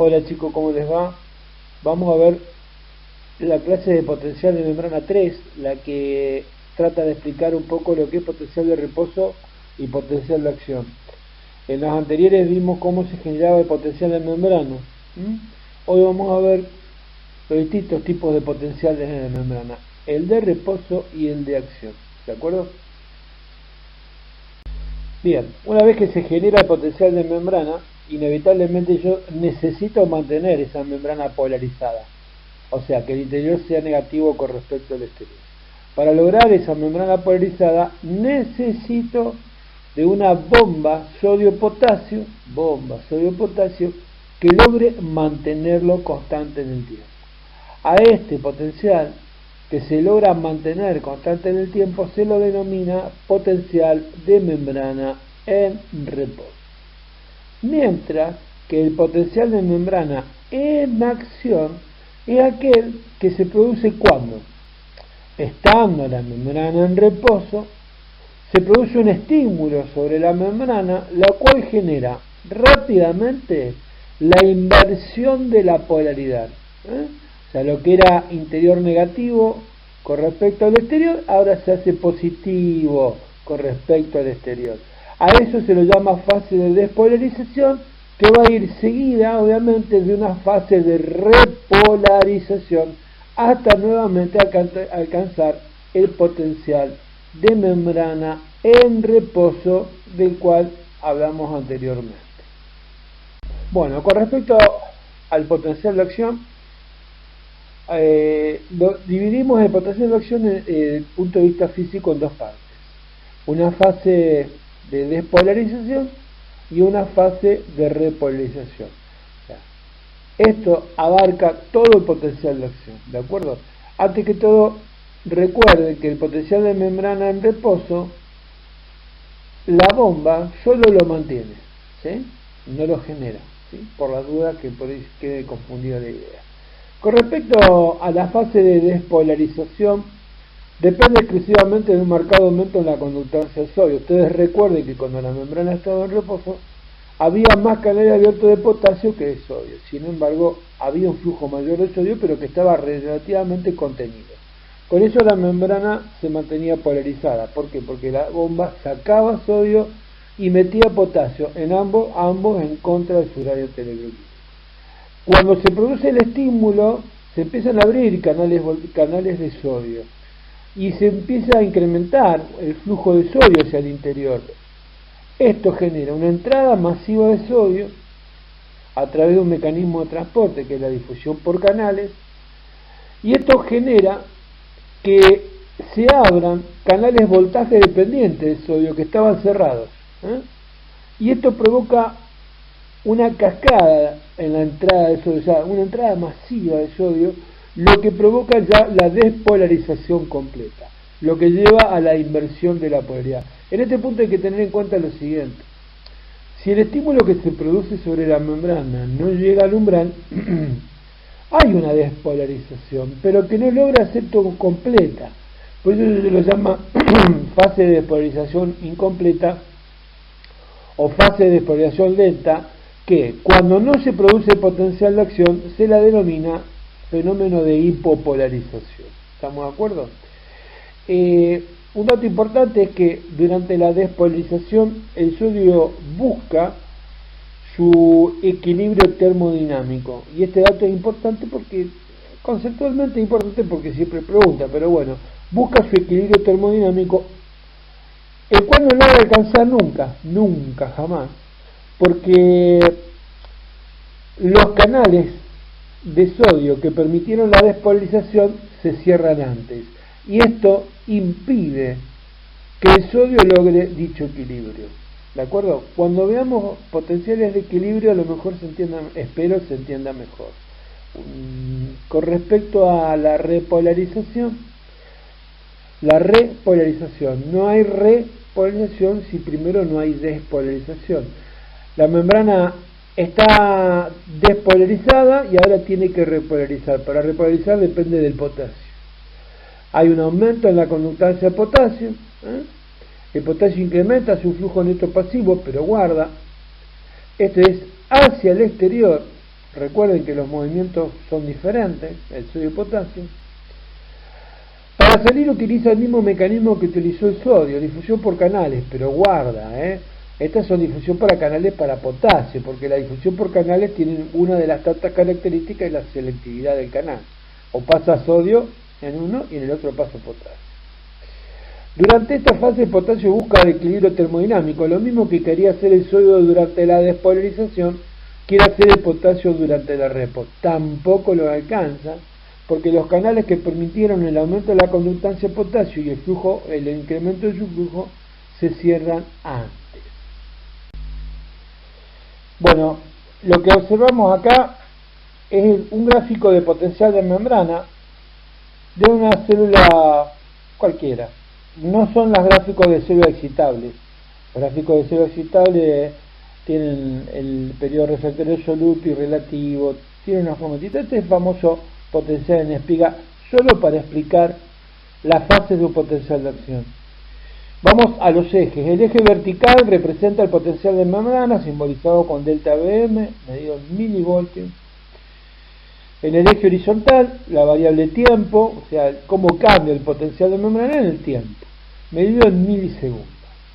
Hola chicos, ¿cómo les va? Vamos a ver la clase de potencial de membrana 3, la que trata de explicar un poco lo que es potencial de reposo y potencial de acción. En las anteriores vimos cómo se generaba el potencial de membrana. Hoy vamos a ver los distintos tipos de potenciales de membrana, el de reposo y el de acción. ¿De acuerdo? Bien, una vez que se genera el potencial de membrana, inevitablemente yo necesito mantener esa membrana polarizada. O sea, que el interior sea negativo con respecto al exterior. Para lograr esa membrana polarizada necesito de una bomba sodio-potasio, que logre mantenerlo constante en el tiempo. A este potencial que se logra mantener constante en el tiempo se lo denomina potencial de membrana en reposo. Mientras que el potencial de membrana en acción es aquel que se produce cuando, estando la membrana en reposo, se produce un estímulo sobre la membrana, la cual genera rápidamente la inversión de la polaridad. O sea, lo que era interior negativo con respecto al exterior, ahora se hace positivo con respecto al exterior. A eso se lo llama fase de despolarización, que va a ir seguida, obviamente, de una fase de repolarización hasta nuevamente alcanzar el potencial de membrana en reposo del cual hablamos anteriormente. Bueno, con respecto al potencial de acción, dividimos el potencial de acción desde el punto de vista físico en dos partes. Una fase de despolarización y una fase de repolarización. Esto abarca todo el potencial de acción, ¿de acuerdo? Antes que todo, recuerden que el potencial de membrana en reposo, la bomba solo lo mantiene, ¿sí? No lo genera, ¿sí? Por la duda que por ahí quede confundida la idea. Con respecto a la fase de despolarización, depende exclusivamente de un marcado aumento en la conductancia del sodio. Ustedes recuerden que cuando la membrana estaba en reposo, había más canal abierto de potasio que de sodio. Sin embargo, había un flujo mayor de sodio, pero que estaba relativamente contenido. Con eso la membrana se mantenía polarizada. ¿Por qué? Porque la bomba sacaba sodio y metía potasio, en ambos en contra del uranio teleglucano. Cuando se produce el estímulo, se empiezan a abrir canales de sodio y se empieza a incrementar el flujo de sodio hacia el interior. Esto genera una entrada masiva de sodio a través de un mecanismo de transporte que es la difusión por canales, y esto genera que se abran canales voltaje dependientes de sodio que estaban cerrados, y esto provoca una cascada en la entrada de sodio, o sea, una entrada masiva de sodio, lo que provoca ya la despolarización completa, lo que lleva a la inversión de la polaridad. En este punto hay que tener en cuenta lo siguiente: si el estímulo que se produce sobre la membrana no llega al umbral, hay una despolarización, pero que no logra ser completa. Por eso se lo llama fase de despolarización incompleta o fase de despolarización lenta, que cuando no se produce potencial de acción se la denomina fenómeno de hipopolarización. ¿Estamos de acuerdo? Un dato importante es que durante la despolarización el sodio busca su equilibrio termodinámico, y este dato es importante porque conceptualmente es importante porque siempre pregunta, pero bueno, busca su equilibrio termodinámico, el cual no logra alcanzar nunca, jamás, porque los canales de sodio que permitieron la despolarización se cierran antes, y esto impide que el sodio logre dicho equilibrio. ¿De acuerdo? Cuando veamos potenciales de equilibrio, a lo mejor espero se entienda mejor. Con respecto a la repolarización, no hay repolarización si primero no hay despolarización. La membrana está despolarizada y ahora tiene que repolarizar. Para repolarizar depende del potasio. Hay un aumento en la conductancia de potasio. El potasio incrementa su flujo neto pasivo, pero guarda, esto es hacia el exterior, Recuerden que los movimientos son diferentes, el sodio y potasio. Para salir utiliza el mismo mecanismo que utilizó el sodio, difusión por canales, pero guarda, estas son difusión para canales para potasio, porque la difusión por canales tiene una de las tantas características es la selectividad del canal. O pasa sodio en uno y en el otro pasa potasio. Durante esta fase el potasio busca el equilibrio termodinámico, lo mismo que quería hacer el sodio durante la despolarización, quiere hacer el potasio durante la repo. Tampoco lo alcanza, porque los canales que permitieron el aumento de la conductancia de potasio y el incremento de su flujo se cierran antes. Bueno, lo que observamos acá es un gráfico de potencial de membrana de una célula cualquiera. No son los gráficos de célula excitable. Los gráficos de célula excitable tienen el periodo refractario absoluto y relativo, tienen una formatita. Este es famoso potencial en espiga, solo para explicar las fases de un potencial de acción. Vamos a los ejes. El eje vertical representa el potencial de membrana, simbolizado con delta Vm, medido en milivoltios. En el eje horizontal, la variable tiempo, o sea, cómo cambia el potencial de membrana en el tiempo, medido en milisegundos.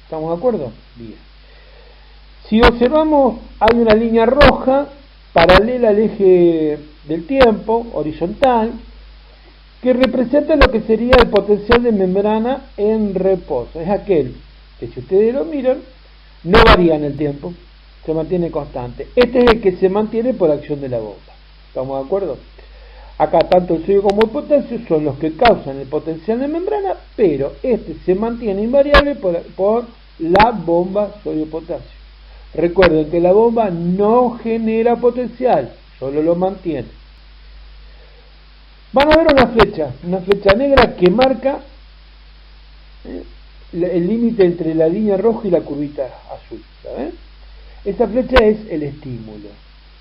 ¿Estamos de acuerdo? Bien. Si observamos, hay una línea roja paralela al eje del tiempo, horizontal, que representa lo que sería el potencial de membrana en reposo. Es aquel que, si ustedes lo miran, no varía en el tiempo, se mantiene constante. Este es el que se mantiene por acción de la bomba. ¿Estamos de acuerdo? Acá tanto el sodio como el potasio son los que causan el potencial de membrana, pero este se mantiene invariable por la bomba sodio-potasio. Recuerden que la bomba no genera potencial, solo lo mantiene. Van a ver una flecha negra que marca el límite entre la línea roja y la curvita azul. ¿Saben? Esa flecha es el estímulo.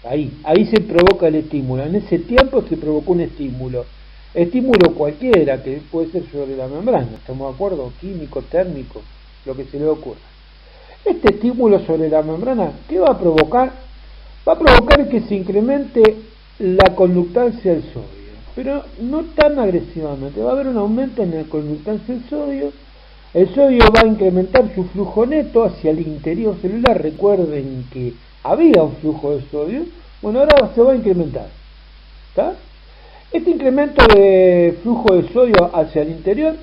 Ahí se provoca el estímulo. En ese tiempo se provocó un estímulo. Estímulo cualquiera, que puede ser sobre la membrana, ¿estamos de acuerdo? Químico, térmico, lo que se le ocurra. Este estímulo sobre la membrana, ¿qué va a provocar? Va a provocar que se incremente la conductancia del sodio, pero no tan agresivamente. Va a haber un aumento en la conductancia del sodio. El sodio va a incrementar su flujo neto hacia el interior celular. Recuerden que había un flujo de sodio. Bueno, ahora se va a incrementar. ¿Está? Este incremento de flujo de sodio hacia el interior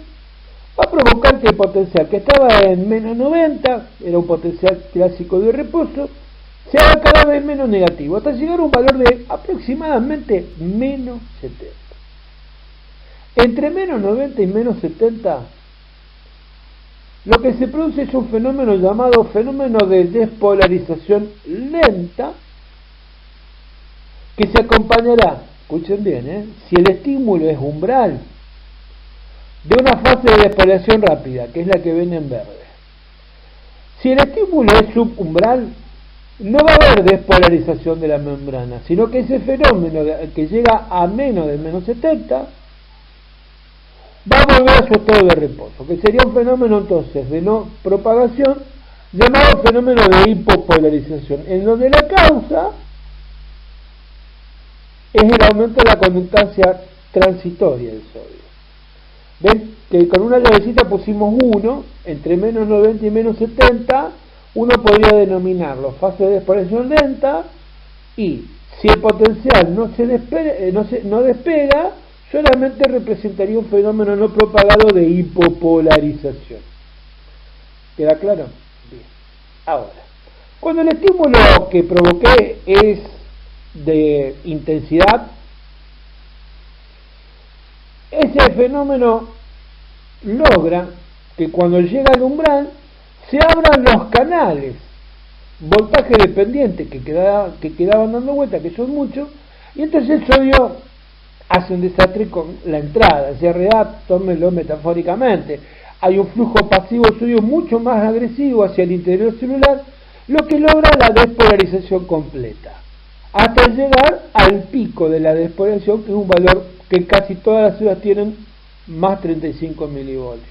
va a provocar que el potencial que estaba en menos 90, era un potencial clásico de reposo, se haga cada vez menos negativo, hasta llegar a un valor de aproximadamente menos 70. Entre menos 90 y menos 70, lo que se produce es un fenómeno llamado fenómeno de despolarización lenta, que se acompañará, escuchen bien, si el estímulo es umbral, de una fase de despolarización rápida, que es la que ven en verde. Si el estímulo es subumbral, no va a haber despolarización de la membrana, sino que ese fenómeno que llega a menos de menos 70 va a volver a su estado de reposo, que sería un fenómeno entonces de no propagación, llamado fenómeno de hipopolarización, en donde la causa es el aumento de la conductancia transitoria del sodio. Ven que con una llavecita pusimos 1, entre menos 90 y menos 70, uno podría denominarlo fase de despolarización lenta, y si el potencial no despega, solamente representaría un fenómeno no propagado de hipopolarización. ¿Queda claro? Bien. Ahora, cuando el estímulo que provoqué es de intensidad, ese fenómeno logra que cuando llega al umbral se abran los canales, voltaje dependiente que quedaban dando vuelta, que son muchos, y entonces el sodio hace un desastre con la entrada. En realidad, tómenlo metafóricamente, hay un flujo pasivo de sodio mucho más agresivo hacia el interior celular, lo que logra la despolarización completa, hasta llegar al pico de la despolarización, que es un valor que casi todas las células tienen, más 35 milivoltios.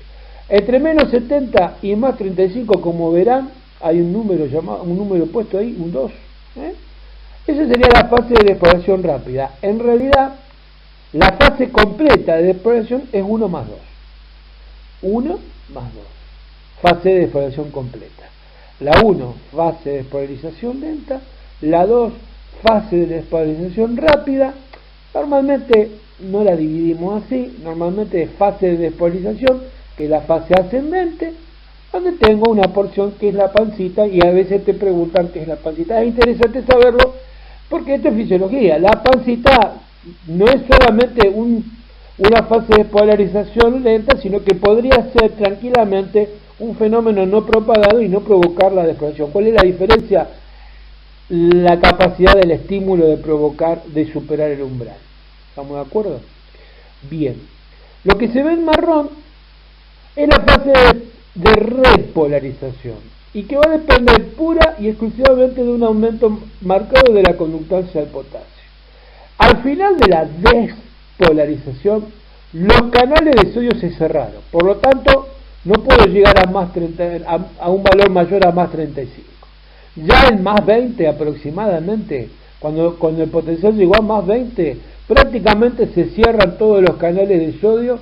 Entre menos 70 y más 35, como verán, hay un número puesto ahí, un 2. Eso sería la fase de despolación rápida. En realidad, la fase completa de despolación es 1 más 2. 1 más 2. Fase de despolación completa. La 1, fase de despolarización lenta. La 2, fase de despolarización rápida. Normalmente no la dividimos así. Normalmente es fase de despolarización, que es la fase ascendente, donde tengo una porción que es la pancita, y a veces te preguntan qué es la pancita. Es interesante saberlo porque esto es fisiología. La pancita no es solamente una fase de despolarización lenta, sino que podría ser tranquilamente un fenómeno no propagado y no provocar la despolarización. ¿Cuál es la diferencia? La capacidad del estímulo de provocar, de superar el umbral. ¿Estamos de acuerdo? Bien. Lo que se ve en marrón es la fase de repolarización, y que va a depender pura y exclusivamente de un aumento marcado de la conductancia del potasio. Al final de la despolarización, los canales de sodio se cerraron, por lo tanto no puedo llegar a un valor mayor a más 35. Ya en más 20 aproximadamente, cuando el potencial llegó a más 20, prácticamente se cierran todos los canales de sodio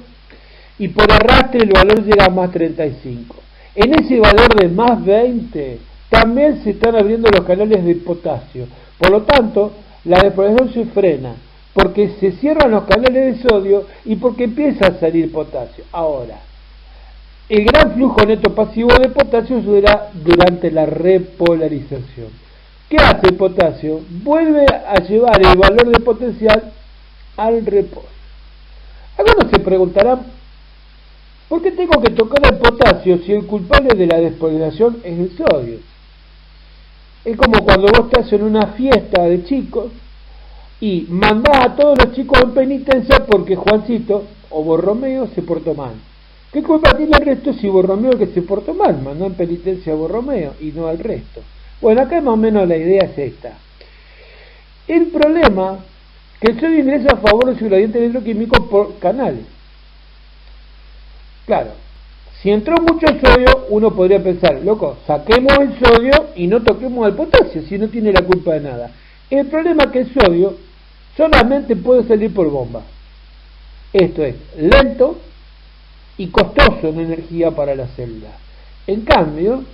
y por arrastre el valor llega a más 35. En ese valor de más 20 también se están abriendo los canales de potasio. Por lo tanto, la despolarización se frena porque se cierran los canales de sodio y porque empieza a salir potasio. Ahora, el gran flujo neto pasivo de potasio se da durante la repolarización. ¿Qué hace el potasio? Vuelve a llevar el valor de potencial al reposo. Algunos se preguntarán, ¿por qué tengo que tocar el potasio si el culpable de la despolarización es el sodio? Es como cuando vos estás en una fiesta de chicos y mandás a todos los chicos en penitencia porque Juancito o Borromeo se portó mal. ¿Qué culpa tiene el resto si Borromeo que se portó mal? Mandó en penitencia a Borromeo y no al resto. Bueno, acá más o menos la idea es esta. El problema que el sodio ingresa a favor de su gradiente electroquímico por canales. Claro, si entró mucho sodio, uno podría pensar, loco, saquemos el sodio y no toquemos al potasio, si no tiene la culpa de nada. El problema es que el sodio solamente puede salir por bomba. Esto es lento y costoso en energía para la célula. En cambio,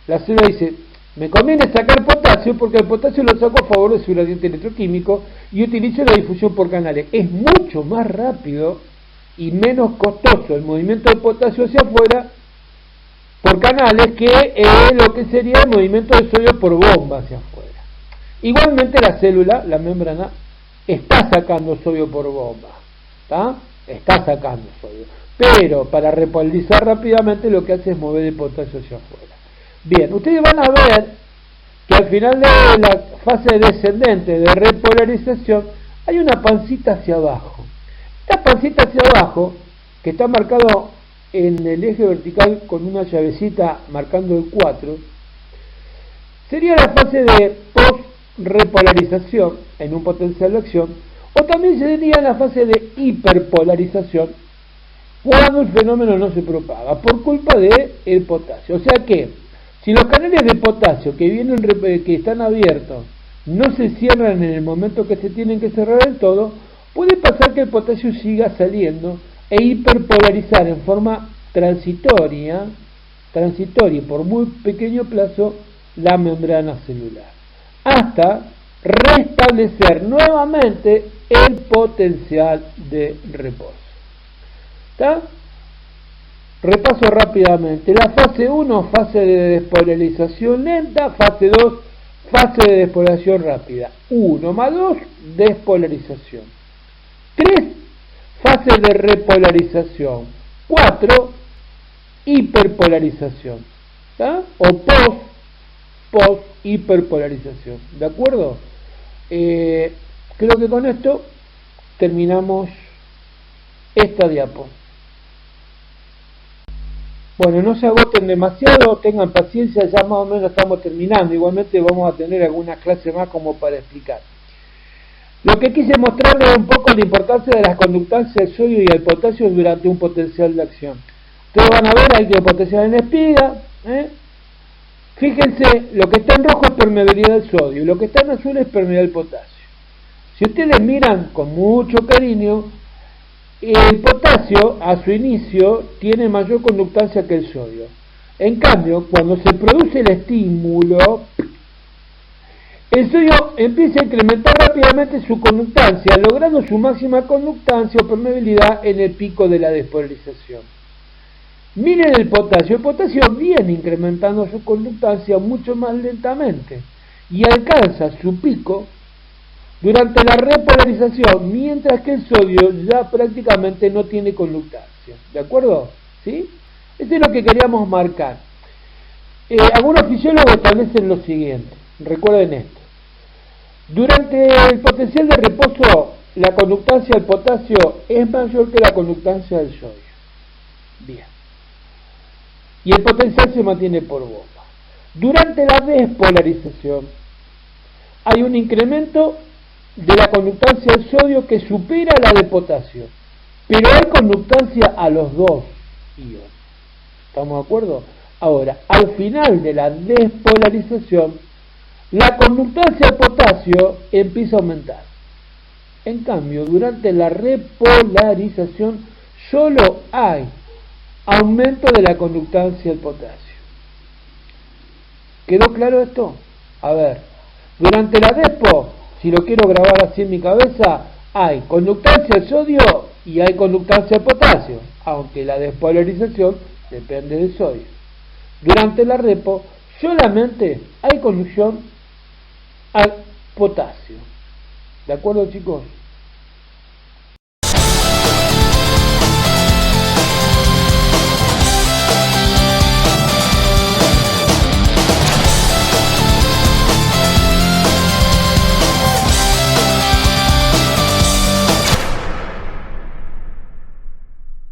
la célula dice, me conviene sacar potasio porque el potasio lo saco a favor de su gradiente electroquímico y utilizo la difusión por canales. Es mucho más rápido y menos costoso el movimiento de potasio hacia afuera por canales que lo que sería el movimiento de sodio por bomba hacia afuera. Igualmente la célula, la membrana, está sacando sodio por bomba, ¿está? Está sacando sodio, pero para repolarizar rápidamente lo que hace es mover el potasio hacia afuera. Bien, ustedes van a ver que al final de la fase descendente de repolarización hay una pancita hacia abajo. Esta pancita hacia abajo, que está marcado en el eje vertical con una llavecita marcando el 4, sería la fase de post-repolarización en un potencial de acción, o también sería la fase de hiperpolarización cuando el fenómeno no se propaga por culpa del potasio. O sea que, si los canales de potasio que están abiertos no se cierran en el momento que se tienen que cerrar del todo, puede pasar que el potasio siga saliendo e hiperpolarizar en forma transitoria por muy pequeño plazo la membrana celular, hasta restablecer nuevamente el potencial de reposo. ¿Está? Repaso rápidamente. La fase 1, fase de despolarización lenta. Fase 2, fase de despolarización rápida. 1 más 2, despolarización. 3, fase de repolarización. 4, hiperpolarización. ¿Está? O post-hiperpolarización. ¿De acuerdo? Creo que con esto terminamos esta diapo. Bueno, no se agoten demasiado, tengan paciencia, ya más o menos estamos terminando. Igualmente vamos a tener algunas clases más como para explicar. Lo que quise mostrarles es un poco la importancia de las conductancias del sodio y el potasio durante un potencial de acción. Ustedes van a ver, hay que potencial en espiga, Fíjense, lo que está en rojo es permeabilidad del sodio y lo que está en azul es permeabilidad del potasio. Si ustedes miran con mucho cariño, el potasio a su inicio tiene mayor conductancia que el sodio. En cambio, cuando se produce el estímulo, el sodio empieza a incrementar rápidamente su conductancia, logrando su máxima conductancia o permeabilidad en el pico de la despolarización. Miren el potasio viene incrementando su conductancia mucho más lentamente y alcanza su pico durante la repolarización, mientras que el sodio ya prácticamente no tiene conductancia. ¿De acuerdo? ¿Sí? Eso es lo que queríamos marcar. Algunos fisiólogos establecen lo siguiente, recuerden esto. Durante el potencial de reposo, la conductancia del potasio es mayor que la conductancia del sodio. Bien. Y el potencial se mantiene por bomba. Durante la despolarización, hay un incremento de la conductancia del sodio que supera la del potasio, pero hay conductancia a los dos iones. ¿Estamos de acuerdo? Ahora, al final de la despolarización, la conductancia del potasio empieza a aumentar. En cambio, durante la repolarización solo hay aumento de la conductancia del potasio. ¿Quedó claro esto? A ver, durante la despo, si lo quiero grabar así en mi cabeza, hay conductancia de sodio y hay conductancia de potasio, aunque la despolarización depende del sodio. Durante la repo solamente hay conducción al potasio. ¿De acuerdo, chicos?